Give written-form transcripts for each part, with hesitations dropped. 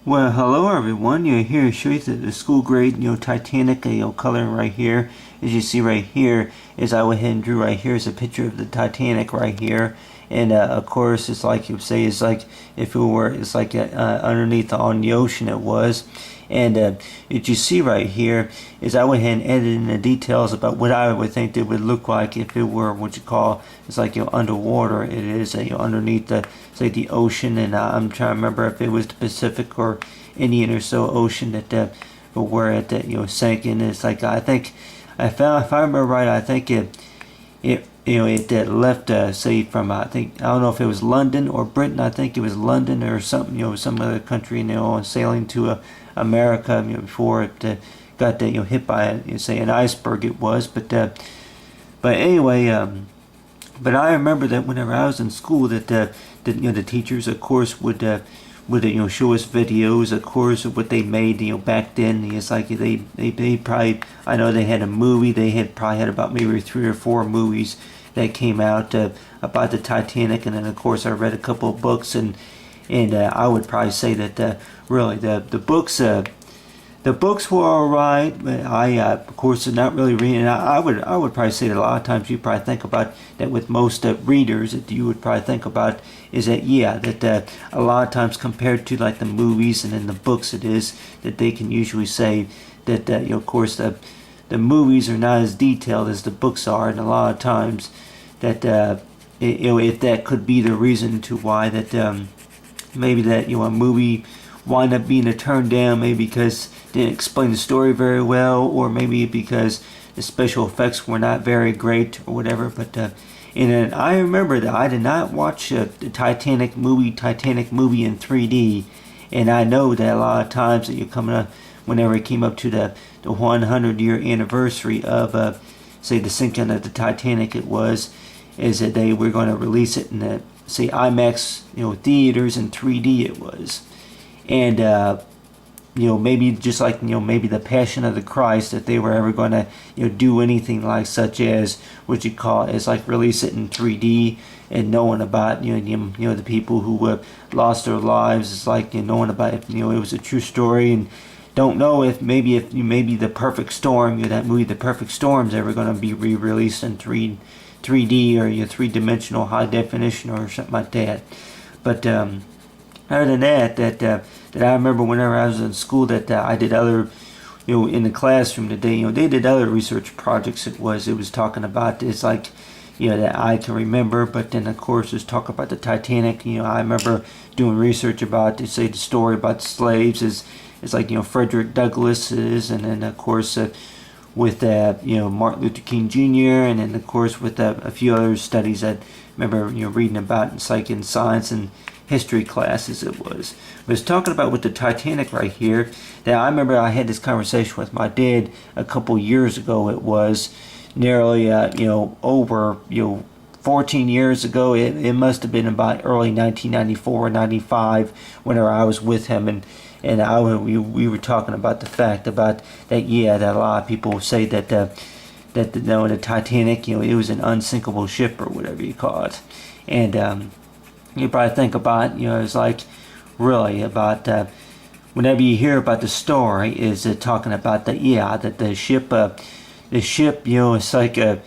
Well, hello everyone. Here to show you the school grade, Titanic, coloring right here. As you see right here, is I went ahead and drew right here is a picture of the Titanic right here, and of course it's like you say, it's like if it were, it's like underneath on the ocean it was, and what you see right here is I went ahead and edited in the details about what I would think it would look like if it were what you call, it's like underwater. It is underneath the, say, the ocean, and I'm trying to remember if it was the Pacific or Indian or so ocean that where it sank in. It's like I think I found, if I remember right, I think it left say from I don't know if it was London or Britain. I think it was London or something, some other country, sailing to America, before it got hit by say an iceberg. It was, but anyway, but I remember that whenever I was in school, that the teachers, of course, would show us videos, of course, of what they made back then. It's like they probably, I know they had a movie. They had probably had about maybe 3 or 4 movies that came out about the Titanic, and then of course I read a couple of books, and I would probably say that really the books. The books were alright, but I, of course, am not really reading. I would probably say that a lot of times you probably think about that with most readers, that you would probably think about is that that a lot of times compared to like the movies and in the books, it is that they can usually say that of course the movies are not as detailed as the books are, and a lot of times that if that could be the reason to why that maybe that a movie wind up being a turn down, maybe because they didn't explain the story very well, or maybe because the special effects were not very great or whatever. But and then I remember that I did not watch the Titanic movie in 3D, and I know that a lot of times that you're coming up whenever it came up to the 100-year anniversary of say the sinking of the Titanic, it was is that they were going to release it in the say IMAX theaters in 3D. It was. And maybe just like maybe the Passion of the Christ, that they were ever going to do anything like such as what you call is like release it in 3D, and knowing about the people who lost their lives, is like knowing about if it was a true story, and don't know if maybe The Perfect Storm, that movie The Perfect Storm, is ever going to be re-released in 3D or three-dimensional high definition or something like that. But other than that I remember whenever I was in school that I did other, in the classroom today, they did other research projects. It was talking about, it's like, that I can remember. But then of course it's talk about the Titanic. I remember doing research about, to say, the story about the slaves is like Frederick Douglass is, and then of course with Martin Luther King Jr., and then of course with a few other studies that I remember reading about in psych and science and history classes. It was. But it's talking about with the Titanic right here. Now I remember I had this conversation with my dad a couple years ago. It was nearly over 14 years ago. It must have been about early 1994 or 95 whenever I was with him, and we were talking about the fact about that that a lot of people say that the Titanic, it was an unsinkable ship or whatever you call it. And you probably think about, it's like really about whenever you hear about the story, is talking about that the ship, it's like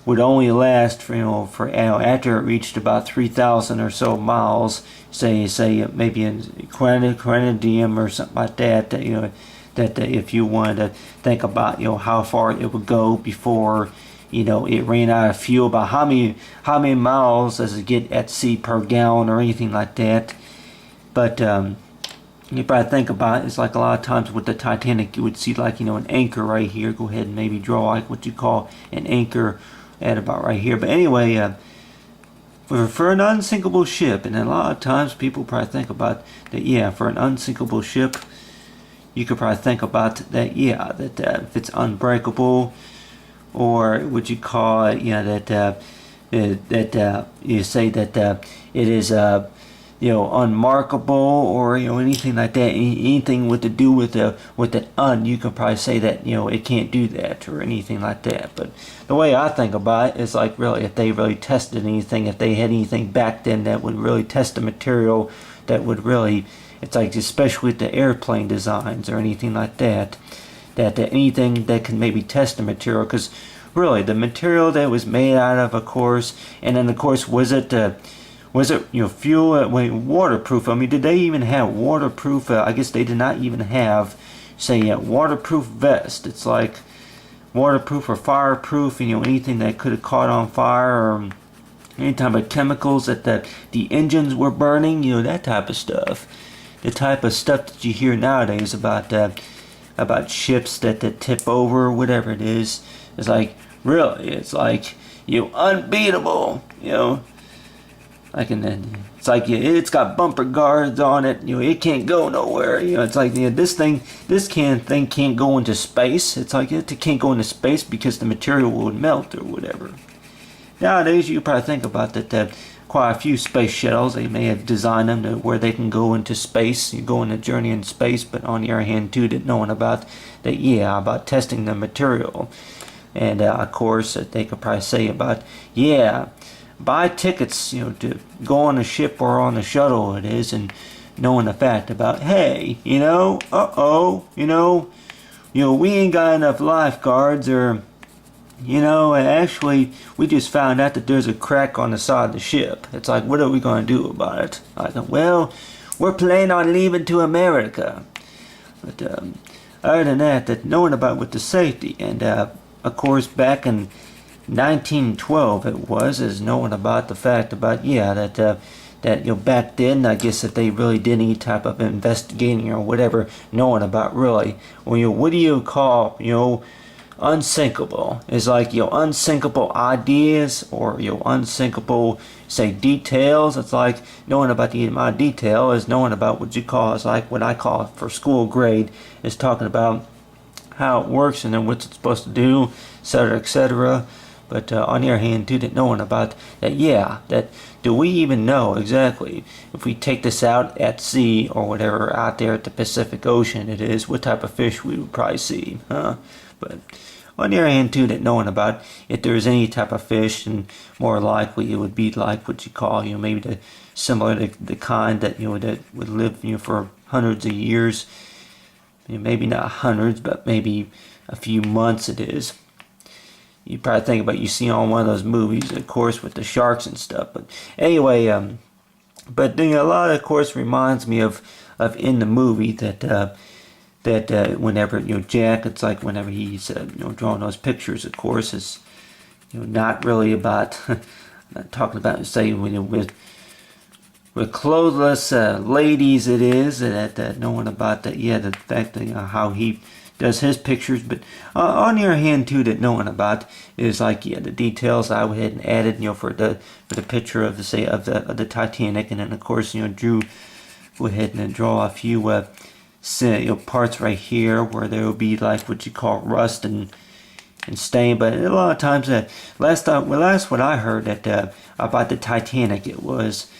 would only last for after it reached about 3,000 or so miles, say maybe in Grenadium or something like that. That if you wanted to think about how far it would go before it ran out of fuel, about how many miles does it get at sea per gallon or anything like that. But you probably think about it, it's like a lot of times with the Titanic, you would see like an anchor right here. Go ahead and maybe draw like what you call an anchor at about right here. But anyway, for an unsinkable ship, and a lot of times people probably think about that. For an unsinkable ship, you could probably think about that. That if it's unbreakable, or would you call it, that you say that it is unmarkable, or anything like that. Anything with to do with the you can probably say that it can't do that or anything like that. But the way I think about it is like, really, if they really tested anything, if they had anything back then that would really test the material, that would really It's like especially with the airplane designs or anything like that, that anything that can maybe test the material, because really the material that was made out of course, and then of course was it fuel waterproof? I mean, did they even have waterproof? I guess they did not even have, say, a waterproof vest. It's like waterproof or fireproof, anything that could have caught on fire, or any type of chemicals that the engines were burning, that type of stuff. The type of stuff that you hear nowadays about ships that tip over, or whatever it is. It's like, really, it's like, unbeatable, like, and then it's like, it's got bumper guards on it, it can't go nowhere, it's like, this thing can't go into space. It's like, it can't go into space because the material would melt or whatever. Nowadays, you probably think about that quite a few space shuttles, they may have designed them to where they can go into space, you go on a journey in space, but on the other hand, too, that knowing about that, about testing the material. And of course, they could probably say about, buy tickets, to go on a ship or on a shuttle, it is, and knowing the fact about, hey, we ain't got enough lifeguards, or, actually, we just found out that there's a crack on the side of the ship. It's like, what are we going to do about it? Like, well, we're planning on leaving to America. But other than that knowing about with the safety, and of course, back in 1912 it was, is knowing about the fact about, that back then, I guess that they really did any type of investigating or whatever, knowing about really, what do you call, unsinkable? Is like, unsinkable ideas, or unsinkable, say, details. It's like knowing about my detail is knowing about what you call, is like what I call for school grade, is talking about how it works and then what it's supposed to do, etc., etc. But on the other hand, too, that knowing about that, that do we even know exactly if we take this out at sea or whatever, out there at the Pacific Ocean it is, what type of fish we would probably see, huh? But on the other hand, too, that knowing about if there's any type of fish, and more likely it would be like what you call, maybe similar to the kind that, that would live, for hundreds of years, maybe not hundreds, but maybe a few months it is. You probably think about, you see on one of those movies, of course, with the sharks and stuff. But anyway, but a lot, of course, reminds me of in the movie that whenever Jack, it's like whenever he's drawing those pictures, of course, it's not really about not talking about, say, with clothless ladies, it is that knowing about that, the fact that how he does his pictures. But on the other hand, too, that knowing about is like, the details I went ahead and added, for the picture of the Titanic, and then of course, Drew went ahead and draw a few parts right here where there will be like what you call rust and stain. But a lot of times, last what I heard that about the Titanic, it was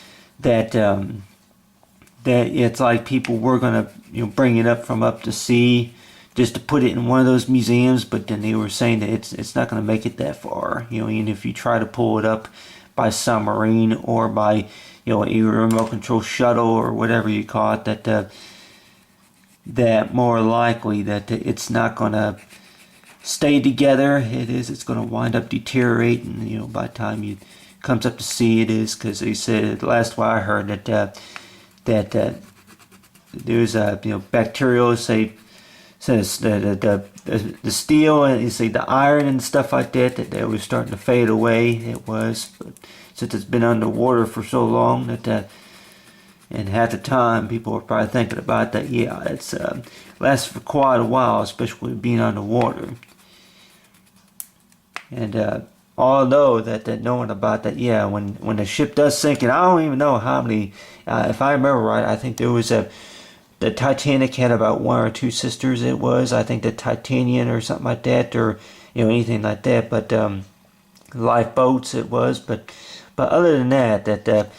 that that it's like people were gonna bring it up from up to sea, just to put it in one of those museums, but then they were saying that it's not going to make it that far. Even if you try to pull it up by submarine or by a remote control shuttle or whatever you call it, that more likely that it's not going to stay together. It's going to wind up deteriorating. By the time it comes up to sea, it is, because they said, last what I heard, that there's bacterial, say, since the steel and, you see, the iron and stuff like that they were starting to fade away. It was, but since it's been underwater for so long that and half the time people were probably thinking about that, it's lasted for quite a while, especially being underwater. And although that knowing about that, when the ship does sink, and I don't even know how many, if I remember right, I think there was the Titanic had about one or two sisters, it was. I think the Titanian or something like that, or anything like that. But lifeboats, it was. But other than that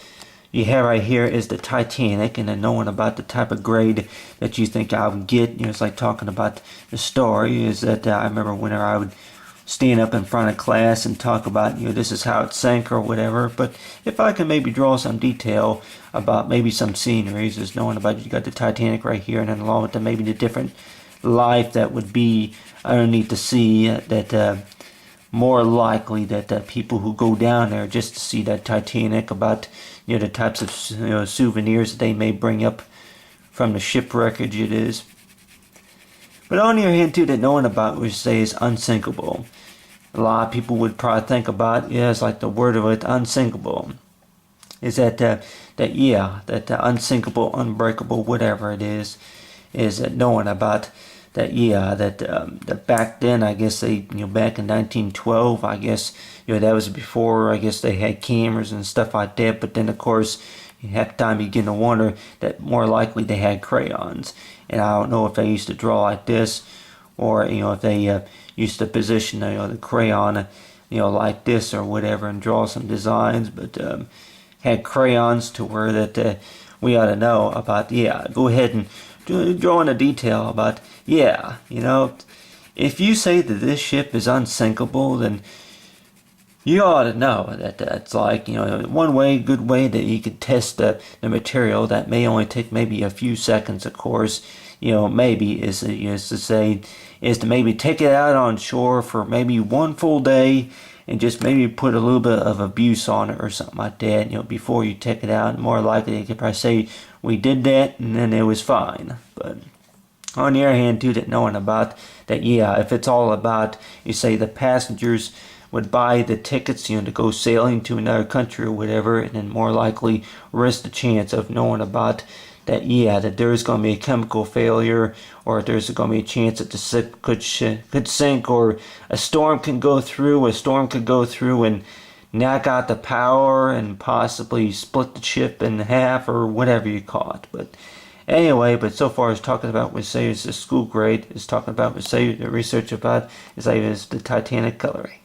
you have right here is the Titanic, and then knowing about the type of grade that you think I would get. It's like talking about the story. Is that I remember whenever I would stand up in front of class and talk about, this is how it sank or whatever. But if I can maybe draw some detail about maybe some sceneries, just knowing about, you got the Titanic right here, and then along with maybe the different life that would be underneath the sea, that more likely that people who go down there just to see that Titanic, about the types of souvenirs that they may bring up from the shipwreckage it is. But on the other hand too, that knowing about, we say, is unsinkable. A lot of people would probably think about, it's like the word of it, unsinkable. Is that unsinkable, unbreakable, whatever it is that knowing about that back then, I guess they, back in 1912, I guess, that was before, I guess, they had cameras and stuff like that. But then, of course, at the time you begin to wonder that more likely they had crayons. And I don't know if they used to draw like this, or, if they used to position, the crayon, like this or whatever, and draw some designs. But had crayons to where that we ought to know about, go ahead and draw in a detail about, if you say that this ship is unsinkable, then you ought to know that that's like, one way, good way that you could test the material. That may only take maybe a few seconds, of course, maybe is to maybe take it out on shore for maybe one full day, and just maybe put a little bit of abuse on it or something like that, before you take it out. More likely you could probably say, we did that and then it was fine. But on the other hand too, that knowing about that, if it's all about, you say, the passengers would buy the tickets, to go sailing to another country or whatever, and then more likely risk the chance of knowing about that, that there's going to be a chemical failure, or there's going to be a chance that the ship could sink, or a storm could go through and knock out the power and possibly split the ship in half, or whatever you call it. But anyway, so far as talking about, we say, is the school grade, is talking about, we say, the research about, is the Titanic coloring.